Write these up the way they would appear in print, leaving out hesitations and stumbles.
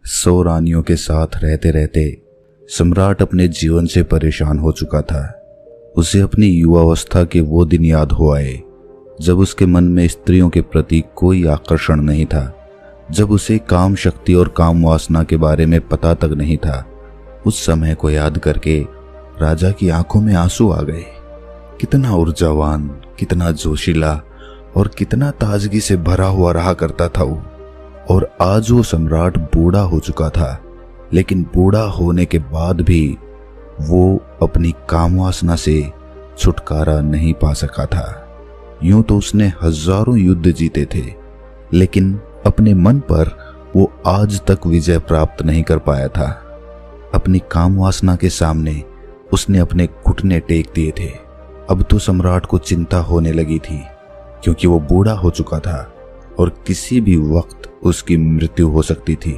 100 रानियों के साथ रहते रहते सम्राट अपने जीवन से परेशान हो चुका था। उसे अपनी युवावस्था के वो दिन याद हो आए जब उसके मन में स्त्रियों के प्रति कोई आकर्षण नहीं था, जब उसे काम शक्ति और काम वासना के बारे में पता तक नहीं था। उस समय को याद करके राजा की आंखों में आंसू आ गए। कितना ऊर्जावान, कितना जोशीला और कितना ताजगी से भरा हुआ रहा करता था वो। और आज वो सम्राट बूढ़ा हो चुका था, लेकिन बूढ़ा होने के बाद भी वो अपनी काम वासना से छुटकारा नहीं पा सका था। यूं तो उसने हजारों युद्ध जीते थे, लेकिन अपने मन पर वो आज तक विजय प्राप्त नहीं कर पाया था। अपनी काम वासना के सामने उसने अपने घुटने टेक दिए थे। अब तो सम्राट को चिंता होने लगी थी, क्योंकि वो बूढ़ा हो चुका था और किसी भी वक्त उसकी मृत्यु हो सकती थी।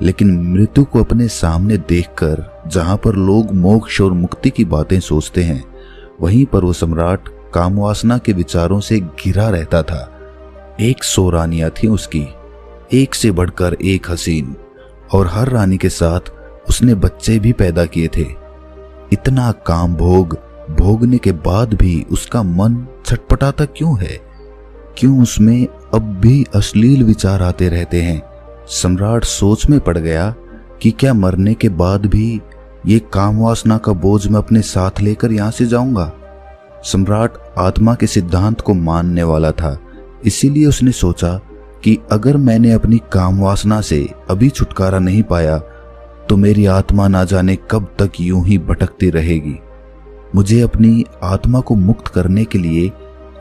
लेकिन मृत्यु को अपने सामने देखकर जहां पर लोग मोक्ष और मुक्ति की बातें सोचते हैं, वहीं पर वो सम्राट कामवासना के विचारों से घिरा रहता था। 100 रानियां थी उसकी, एक से बढ़कर एक हसीन, और हर रानी के साथ उसने बच्चे भी पैदा किए थे। इतना काम भोगने के बाद भी उसका मन छटपटाता क्यों है? क्यों उसमें अब भी अश्लील विचार आते रहते हैं? सम्राट सोच में पड़ गया कि क्या मरने के बाद भी ये काम वासना का बोझ मैं अपने साथ लेकर यहां से जाऊंगा? सम्राट आत्मा के सिद्धांत को मानने वाला था, इसीलिए उसने सोचा कि अगर मैंने अपनी काम वासना से अभी छुटकारा नहीं पाया तो मेरी आत्मा ना जाने कब तक यूं ही भटकती रहेगी। मुझे अपनी आत्मा को मुक्त करने के लिए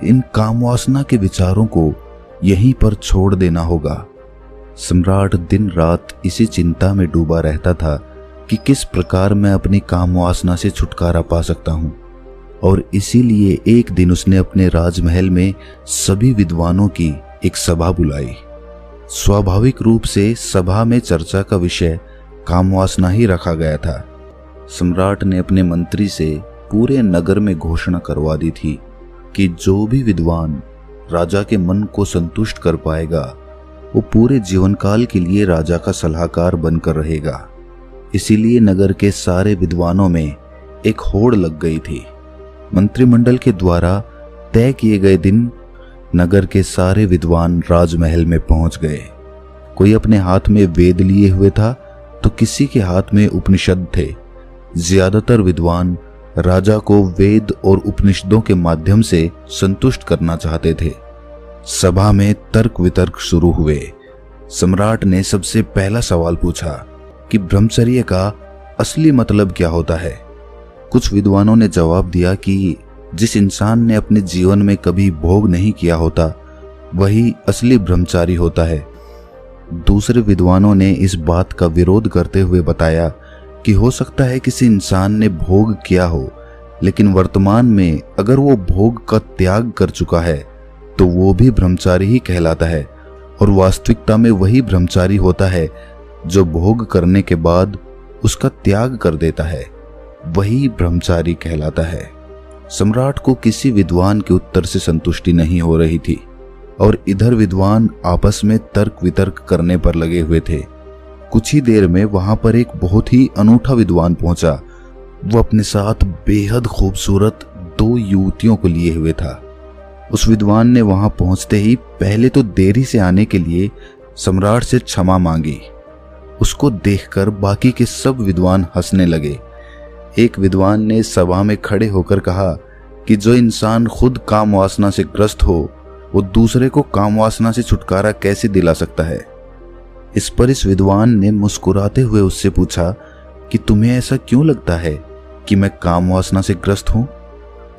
इन काम वासना के विचारों को यहीं पर छोड़ देना होगा। सम्राट दिन रात इसी चिंता में डूबा रहता था कि किस प्रकार मैं अपनी काम वासना से छुटकारा पा सकता हूं। और इसीलिए एक दिन उसने अपने राजमहल में सभी विद्वानों की एक सभा बुलाई। स्वाभाविक रूप से सभा में चर्चा का विषय काम वासना ही रखा गया था। सम्राट ने अपने मंत्री से पूरे नगर में घोषणा करवा दी थी कि जो भी विद्वान राजा के मन को संतुष्ट कर पाएगा वो पूरे जीवन काल के लिए राजा का सलाहकार बनकर रहेगा। इसीलिए नगर के सारे विद्वानों में एक होड़ लग गई थी। मंत्रिमंडल के द्वारा तय किए गए दिन नगर के सारे विद्वान राजमहल में पहुंच गए। कोई अपने हाथ में वेद लिए हुए था तो किसी के हाथ में उपनिषद थे। ज्यादातर विद्वान राजा को वेद और उपनिषदों के माध्यम से संतुष्ट करना चाहते थे। सभा में तर्क वितर्क शुरू हुए। सम्राट ने सबसे पहला सवाल पूछा कि ब्रह्मचर्य का असली मतलब क्या होता है। कुछ विद्वानों ने जवाब दिया कि जिस इंसान ने अपने जीवन में कभी भोग नहीं किया होता वही असली ब्रह्मचारी होता है। दूसरे विद्वानों ने इस बात का विरोध करते हुए बताया कि हो सकता है किसी इंसान ने भोग किया हो, लेकिन वर्तमान में अगर वो भोग का त्याग कर चुका है तो वो भी ब्रह्मचारी ही कहलाता है। और वास्तविकता में वही ब्रह्मचारी होता है जो भोग करने के बाद उसका त्याग कर देता है, वही ब्रह्मचारी कहलाता है। सम्राट को किसी विद्वान के उत्तर से संतुष्टि नहीं हो रही थी और इधर विद्वान आपस में तर्क वितर्क करने पर लगे हुए थे। कुछ ही देर में वहां पर एक बहुत ही अनूठा विद्वान पहुंचा। वो अपने साथ बेहद खूबसूरत 2 युवतियों को लिए हुए था। उस विद्वान ने वहां पहुंचते ही पहले तो देरी से आने के लिए सम्राट से क्षमा मांगी। उसको देखकर बाकी के सब विद्वान हंसने लगे। एक विद्वान ने सभा में खड़े होकर कहा कि जो इंसान खुद काम वासना से ग्रस्त हो वो दूसरे को काम वासना से छुटकारा कैसे दिला सकता है। इस पर इस विद्वान ने मुस्कुराते हुए उससे पूछा कि तुम्हें ऐसा क्यों लगता है कि मैं काम वासना से ग्रस्त हूं?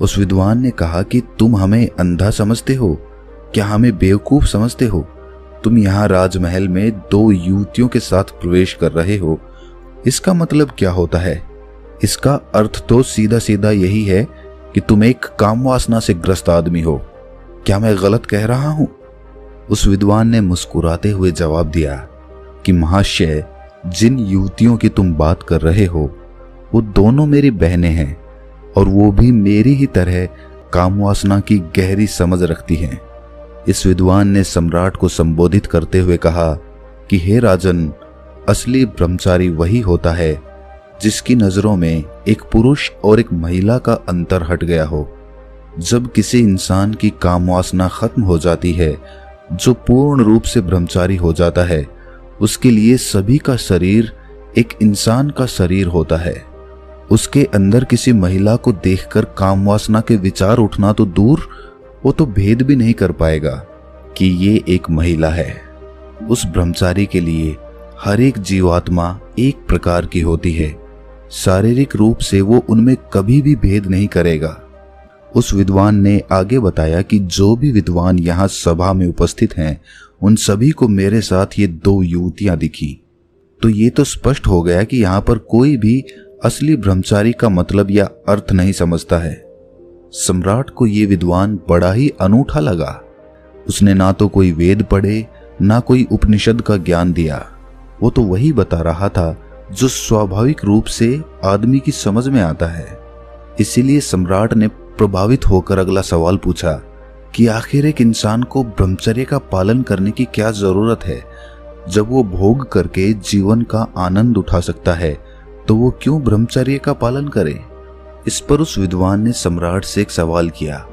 उस विद्वान ने कहा कि तुम हमें अंधा समझते हो, क्या हमें बेवकूफ समझते हो? तुम यहाँ राजमहल में 2 युवतियों के साथ प्रवेश कर रहे हो, इसका मतलब क्या होता है? इसका अर्थ तो सीधा सीधा यही है कि तुम एक काम वासना से ग्रस्त आदमी हो। क्या मैं गलत कह रहा हूं? उस विद्वान ने मुस्कुराते हुए जवाब दिया कि महाशय, जिन युवतियों की तुम बात कर रहे हो वो दोनों मेरी बहनें हैं और वो भी मेरी ही तरह काम वासना की गहरी समझ रखती हैं। इस विद्वान ने सम्राट को संबोधित करते हुए कहा कि हे राजन, असली ब्रह्मचारी वही होता है जिसकी नजरों में एक पुरुष और एक महिला का अंतर हट गया हो। जब किसी इंसान की काम वासना खत्म हो जाती है, जो पूर्ण रूप से ब्रह्मचारी हो जाता है, उसके लिए सभी का शरीर एक इंसान का शरीर होता है। उसके अंदर किसी महिला को देखकर काम वासना के विचार उठना तो दूर, वो तो भेद भी नहीं कर पाएगा कि ये एक महिला है। उस ब्रह्मचारी के लिए हर एक जीवात्मा एक प्रकार की होती है। शारीरिक रूप से वो उनमें कभी भी भेद नहीं करेगा। उस विद्वान ने आगे बताया कि जो भी विद्वान यहाँ सभा में उपस्थित हैं, उन सभी को मेरे साथ ये 2 युवतियां दिखी। तो ये तो स्पष्ट हो गया कि यहाँ पर कोई भी असली ब्रह्मचारी का मतलब या अर्थ नहीं समझता है। सम्राट को ये विद्वान बड़ा ही अनूठा लगा। उसने ना तो कोई वेद पढ़े, ना कोई उपनिषद का ज्ञान दिया। वो तो वही बता रहा था जो स्वाभाविक रूप से आदमी की समझ में आता है। इसीलिए सम्राट ने प्रभावित होकर अगला सवाल पूछा कि आखिर एक इंसान को ब्रह्मचर्य का पालन करने की क्या जरूरत है? जब वो भोग करके जीवन का आनंद उठा सकता है, तो वो क्यों ब्रह्मचर्य का पालन करे? इस पर उस विद्वान ने सम्राट से एक सवाल किया।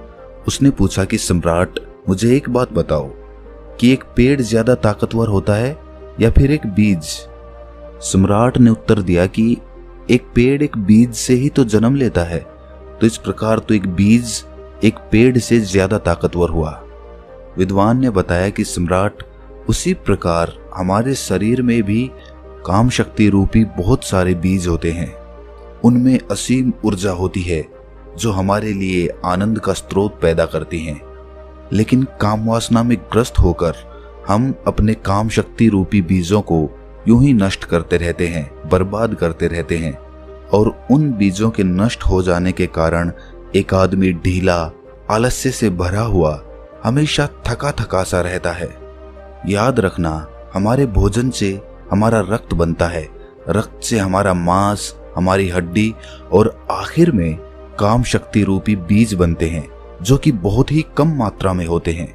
उसने पूछा कि सम्राट, मुझे एक बात बताओ कि एक पेड़ ज्यादा ताकतवर होता है या फिर एक बीज? सम्राट ने उत्तर दिया कि एक पेड़ एक बीज से ही तो जन्म लेता है, तो इस प्रकार तो एक बीज एक पेड़ से ज्यादा ताकतवर हुआ। विद्वान ने बताया कि सम्राट, उसी प्रकार हमारे शरीर में भी काम शक्ति रूपी बहुत सारे बीज होते हैं। उनमें असीम ऊर्जा होती है जो हमारे लिए आनंद का स्रोत पैदा करती हैं। लेकिन काम वासना में ग्रस्त होकर हम अपने काम शक्ति रूपी बीजों को यूं ही नष्ट करते रहते हैं, बर्बाद करते रहते हैं। और उन बीजों के नष्ट हो जाने के कारण एक आदमी ढीला, आलस्य से भरा हुआ, हमेशा थका थका सा रहता है। याद रखना, हमारे भोजन से हमारा रक्त बनता है, रक्त से हमारा मांस, हमारी हड्डी और आखिर में काम शक्ति रूपी बीज बनते हैं, जो कि बहुत ही कम मात्रा में होते हैं।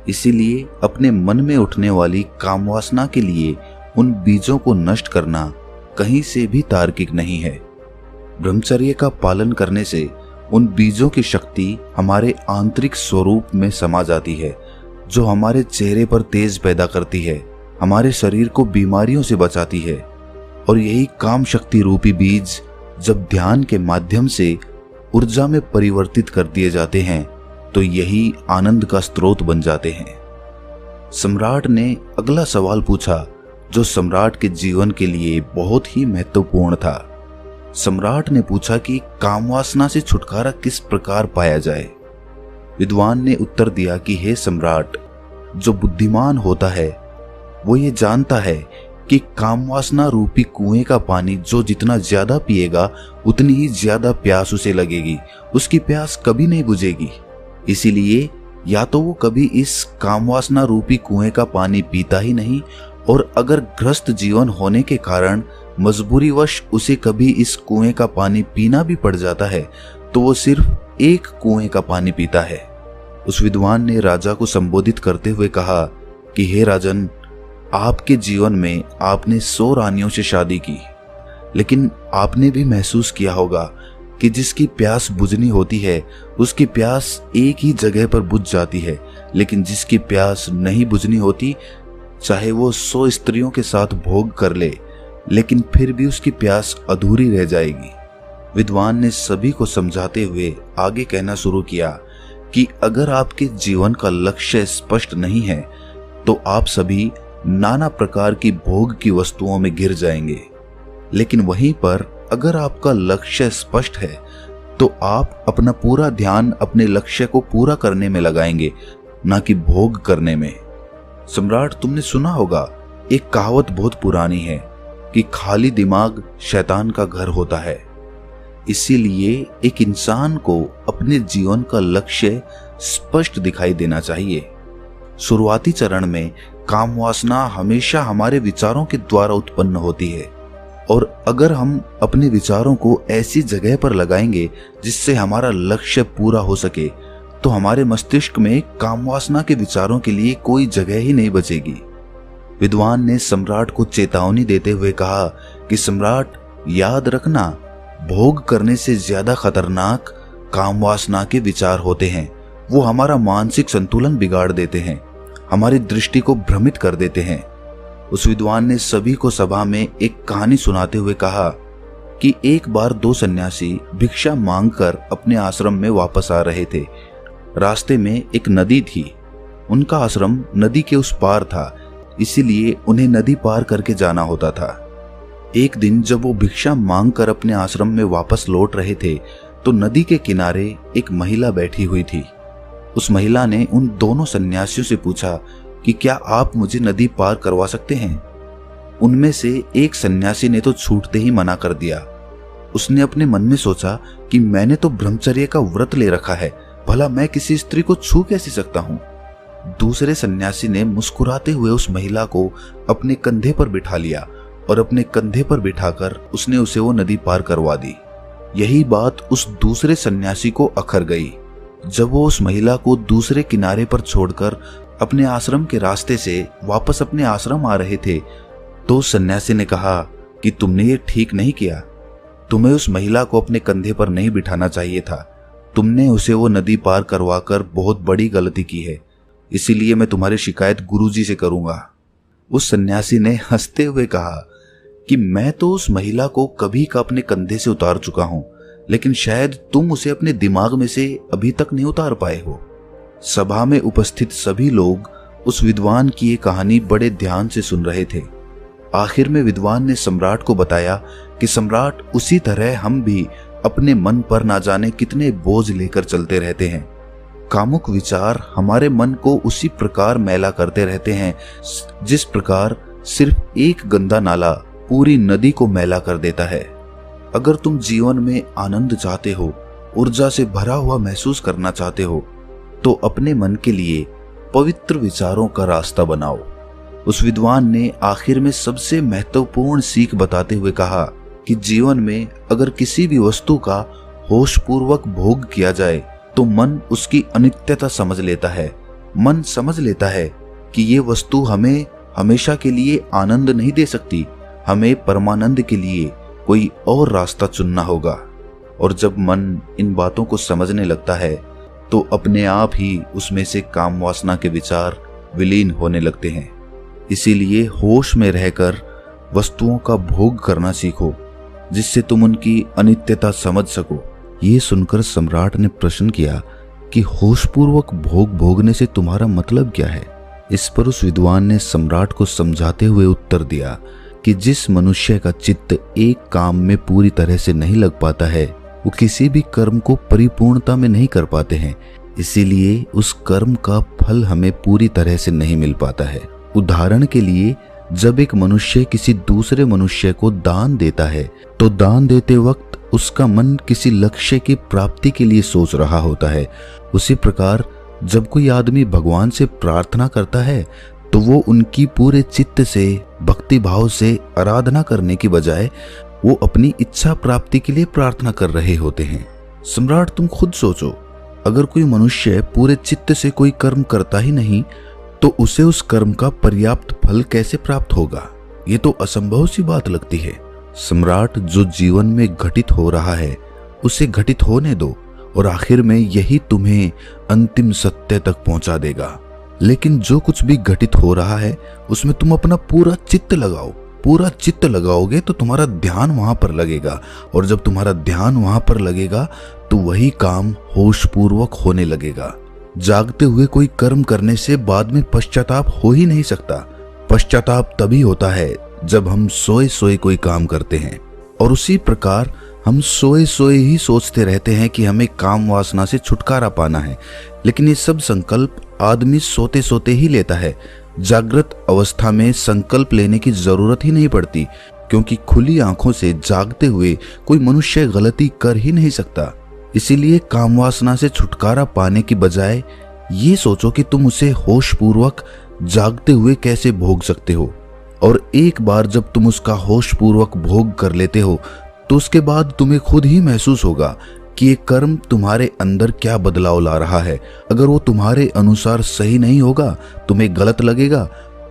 इसीलिए अपने मन में उठने वाली काम वासना के लिए उन बीजों को नष्ट करना कहीं से भी तार्किक नहीं है। ब्रह्मचर्य का पालन करने से उन बीजों की शक्ति हमारे आंतरिक स्वरूप में समा जाती है, जो हमारे चेहरे पर तेज पैदा करती है, हमारे शरीर को बीमारियों से बचाती है। और यही काम शक्ति रूपी बीज जब ध्यान के माध्यम से ऊर्जा में परिवर्तित कर दिए जाते हैं, तो यही आनंद का स्रोत बन जाते हैं। सम्राट ने अगला सवाल पूछा, जो सम्राट के जीवन के लिए बहुत ही महत्वपूर्ण था। सम्राट ने पूछा कि काम वासना से छुटकारा किस प्रकार पाया जाए। विद्वान ने उत्तर दिया कि हे सम्राट, जो बुद्धिमान होता है वो ये जानता है कि काम वासना रूपी कुएं का पानी जो जितना ज्यादा पिएगा उतनी ही ज्यादा प्यास उसे लगेगी, उसकी प्यास कभी नहीं बुझेगी। इसीलिए या तो वो कभी इस काम वासना रूपी कुएं का पानी पीता ही नहीं, और अगर ग्रस्त जीवन होने के कारण मजबूरीवश उसे कभी इस कुएं का पानी पीना भी पड़ जाता है, तो वो सिर्फ एक कुएं का पानी पीता है। उस विद्वान ने राजा को संबोधित करते हुए कहा कि हे राजन, आपके जीवन में आपने 100 रानियों से शादी की, लेकिन आपने भी महसूस किया होगा कि जिसकी प्यास बुझनी होती है उसकी प्यास एक ही जगह पर बुझ जाती है, लेकिन जिसकी प्यास नहीं बुझनी होती, चाहे वो 100 स्त्रियों के साथ भोग कर ले, लेकिन फिर भी उसकी प्यास अधूरी रह जाएगी। विद्वान ने सभी को समझाते हुए आगे कहना शुरू किया कि अगर आपके जीवन का लक्ष्य स्पष्ट नहीं है, तो आप सभी नाना प्रकार की भोग की वस्तुओं में गिर जाएंगे। लेकिन वहीं पर अगर आपका लक्ष्य स्पष्ट है, तो आप अपना पूरा ध्यान अपने लक्ष्य को पूरा करने में लगाएंगे, ना कि भोग करने में। सम्राट, तुमने सुना होगा, एक कहावत बहुत पुरानी है कि खाली दिमाग शैतान का घर होता है। इसीलिए एक इंसान को अपने जीवन का लक्ष्य स्पष्ट दिखाई देना चाहिए। शुरुआती चरण में काम वासना हमेशा हमारे विचारों के द्वारा उत्पन्न होती है, और अगर हम अपने विचारों को ऐसी जगह पर लगाएंगे जिससे हमारा लक्ष्य पूरा हो सके, तो हमारे मस्तिष्क में काम वासना के विचारों के लिए कोई जगह ही नहीं बचेगी। विद्वान ने सम्राट को चेतावनी देते हुए कहा कि सम्राट, याद रखना, भोग करने से ज्यादा खतरनाक काम वासना के विचार होते हैं। वो हमारा मानसिक संतुलन बिगाड़ देते हैं, हमारी दृष्टि को भ्रमित कर देते हैं। उस विद्वान ने सभी को सभा में एक कहानी सुनाते हुए कहा कि एक बार 2 सन्यासी भिक्षा मांगकर अपने आश्रम में वापस आ रहे थे। रास्ते में एक नदी थी। उनका आश्रम नदी के उस पार था, इसीलिए उन्हें नदी पार करके जाना होता था। एक दिन जब वो भिक्षा मांगकर अपने आश्रम में वापस लौट रहे थे तो नदी के किनारे एक महिला बैठी हुई थी। उस महिला ने उन दोनों सन्यासियों से पूछा कि क्या आप मुझे नदी पार करवा सकते हैं। उनमें से एक सन्यासी ने तो छूटते ही मना कर दिया। उसने अपने मन में सोचा कि मैंने तो ब्रह्मचर्य का व्रत ले रखा है, भला मैं किसी स्त्री को छू कैसे सकता हूं। दूसरे सन्यासी ने मुस्कुराते हुए उस महिला को अपने कंधे पर बिठा लिया और अपने कंधे पर बिठाकर उसने उसे वो नदी पार करवा दी। यही बात उस दूसरे सन्यासी को अखर गई। जब वो उस महिला को दूसरे किनारे पर छोड़कर अपने आश्रम के रास्ते से वापस अपने आश्रम आ रहे थे तो सन्यासी ने कहा कि तुमने ये ठीक नहीं किया। तुम्हें उस महिला को अपने कंधे पर नहीं बिठाना चाहिए था। तुमने उसे वो नदी पार करवाकर बहुत बड़ी गलती की है, इसीलिए मैं तुम्हारी शिकायत गुरुजी से करूंगा। उस सन्यासी ने हंसते हुए कहा कि मैं तो उस महिला को कभी का अपने कंधे से उतार चुका हूं, लेकिन शायद तुम उसे अपने दिमाग में से अभी तक नहीं उतार पाए हो। सभा में उपस्थित सभी लोग उस विद्वान की ये कहानी बड़े ध्यान से सुन रहे थे। आखिर में विद्वान ने सम्राट को बताया कि सम्राट, उसी तरह हम भी अपने मन पर ना जाने कितने बोझ लेकर चलते रहते हैं। कामुक विचार हमारे मन को उसी प्रकार मैला करते रहते हैं जिस प्रकार सिर्फ एक गंदा नाला पूरी नदी को मैला कर देता है। अगर तुम जीवन में आनंद चाहते हो, ऊर्जा से भरा हुआ महसूस करना चाहते हो, तो अपने मन के लिए पवित्र विचारों का रास्ता बनाओ। उस विद्वान ने आखिर में सबसे महत्वपूर्ण सीख बताते हुए कहा कि जीवन में अगर किसी भी वस्तु का होशपूर्वक भोग किया जाए तो मन उसकी अनित्यता समझ लेता है। मन समझ लेता है कि ये वस्तु हमें हमेशा के लिए आनंद नहीं दे सकती, हमें परमानंद के लिए कोई और रास्ता चुनना होगा। और जब मन इन बातों को समझने लगता है तो अपने आप ही उसमें से काम वासना के विचार विलीन होने लगते हैं। इसीलिए होश में रहकर वस्तुओं का भोग करना सीखो, जिससे तुम उनकी अनित्यता समझ सको। ये सुनकर सम्राट ने प्रश्न किया कि होशपूर्वक भोग भोगने से तुम्हारा मतलब क्या है। इस पर उस विद्वान ने सम्राट को समझाते हुए उत्तर दिया कि जिस मनुष्य का चित्त एक काम में पूरी तरह से नहीं लग पाता है, वो किसी भी कर्म को परिपूर्णता में नहीं कर पाते हैं। इसीलिए उस कर्म का फल हमें पूरी तरह से नहीं मिल पाता है। उदाहरण के लिए, जब एक मनुष्य किसी दूसरे मनुष्य को दान देता है तो दान देते वक्त उसका मन किसी लक्ष्य की प्राप्ति के लिए सोच रहा होता है। उसी प्रकार जब कोई आदमी भगवान से प्रार्थना करता है तो वो उनकी पूरे चित्त से, भक्ति भाव से आराधना करने की बजाय वो अपनी इच्छा प्राप्ति के लिए प्रार्थना कर रहे होते हैं। सम्राट, तुम खुद सोचो, अगर कोई मनुष्य पूरे चित्त से कोई कर्म करता ही नहीं तो उसे उस कर्म का पर्याप्त फल कैसे प्राप्त होगा? ये तो असंभव सी बात लगती है। सम्राट, जो जीवन में घटित हो रहा है उसे घटित होने दो और आखिर में यही तुम्हें अंतिम सत्य तक पहुंचा देगा। लेकिन जो कुछ भी घटित हो रहा है उसमें तुम अपना पूरा चित्त लगाओ। पूरा चित्त लगाओगे तो तुम्हारा ध्यान वहां पर लगेगा, और जब तुम्हारा ध्यान वहां पर लगेगा तो वही काम होशपूर्वक होने लगेगा। जागते हुए कोई कर्म करने से बाद में पश्चाताप हो ही नहीं सकता। पश्चाताप तभी होता है जब हम सोए सोए कोई काम करते हैं, और उसी प्रकार हम सोए सोए ही सोचते रहते हैं कि हमें काम वासना से छुटकारा पाना है। लेकिन ये सब संकल्प आदमी सोते सोते ही लेता है। जागृत अवस्था में संकल्प लेने की जरूरत ही नहीं पड़ती, क्योंकि खुली आंखों से जागते हुए कोई मनुष्य गलती कर ही नहीं सकता। इसीलिए काम वासना से छुटकारा पाने की बजाय ये सोचो कि तुम उसे होशपूर्वक जागते हुए कैसे भोग सकते हो। और एक बार जब तुम उसका होशपूर्वक भोग कर लेते हो तो उसके बाद तुम्हें खुद ही महसूस होगा कि ये कर्म तुम्हारे अंदर क्या बदलाव ला रहा है। अगर वो तुम्हारे अनुसार सही नहीं होगा, तुम्हें गलत लगेगा,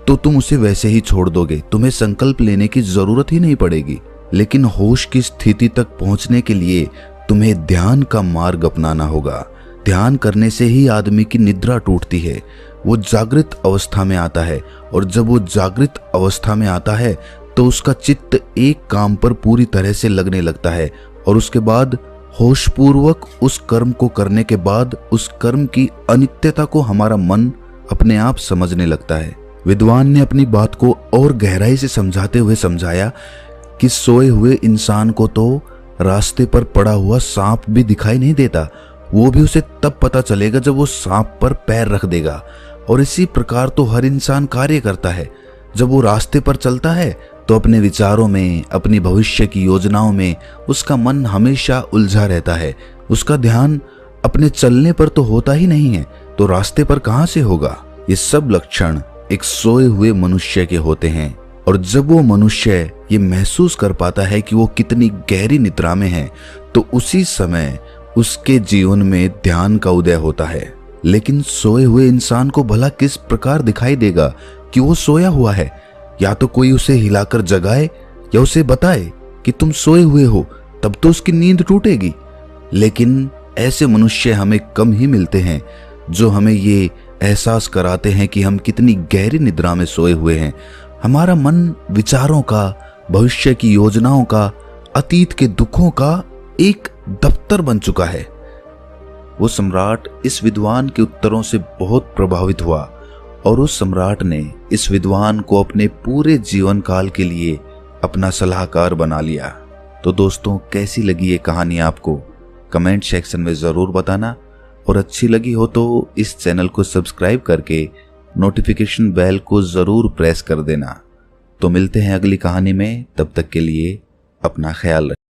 तो तुम उसे वैसे ही छोड़ दोगे, तुम्हें संकल्प लेने की जरूरत ही नहीं पड़ेगी। लेकिन होश की स्थिति तक पहुंचने के लिए तुम्हें ध्यान का मार्ग अपनाना होगा। ध्यान करने से ही आदमी की निद्रा टूटती है, वो जागृत अवस्था में आता है, और जब वो जागृत अवस्था में आता है तो उसका चित्त एक काम पर पूरी तरह से लगने लगता है, और उसके बाद होशपूर्वक उस कर्म को करने के बाद उस कर्म की अनित्यता को हमारा मन अपने आप समझने लगता है। विद्वान ने अपनी बात को और गहराई से समझाते हुए समझाया कि सोए हुए इंसान को तो रास्ते पर पड़ा हुआ सांप भी दिखाई नहीं देता, वो भी उसे तब पता चलेगा जब वो सांप पर पैर रख देगा। और इसी प्रकार तो हर इंसान कार्य करता है। जब वो रास्ते पर चलता है तो अपने विचारों में, अपनी भविष्य की योजनाओं में उसका मन हमेशा उलझा रहता है। उसका ध्यान अपने चलने पर तो होता ही नहीं है, तो रास्ते पर कहां से होगा। ये सब लक्षण एक सोए हुए मनुष्य के होते हैं, और जब वो मनुष्य ये महसूस कर पाता है कि वो कितनी गहरी निद्रा में है, तो उसी समय उसके जीवन में ध्यान का उदय होता है। लेकिन सोए हुए इंसान को भला किस प्रकार दिखाई देगा कि वो सोया हुआ है? या तो कोई उसे हिलाकर जगाए या उसे बताए कि तुम सोए हुए हो, तब तो उसकी नींद टूटेगी। लेकिन ऐसे मनुष्य हमें कम ही मिलते हैं जो हमें ये एहसास कराते हैं कि हम कितनी गहरी निद्रा में सोए हुए हैं। हमारा मन विचारों का, भविष्य की योजनाओं का, अतीत के दुखों का एक दफ्तर बन चुका है। वो सम्राट इस विद्वान के उत्तरों से बहुत प्रभावित हुआ, और उस सम्राट ने इस विद्वान को अपने पूरे जीवन काल के लिए अपना सलाहकार बना लिया। तो दोस्तों, कैसी लगी ये कहानी आपको? कमेंट सेक्शन में जरूर बताना, और अच्छी लगी हो तो इस चैनल को सब्सक्राइब करके नोटिफिकेशन बेल को जरूर प्रेस कर देना। तो मिलते हैं अगली कहानी में, तब तक के लिए अपना ख्याल रखें।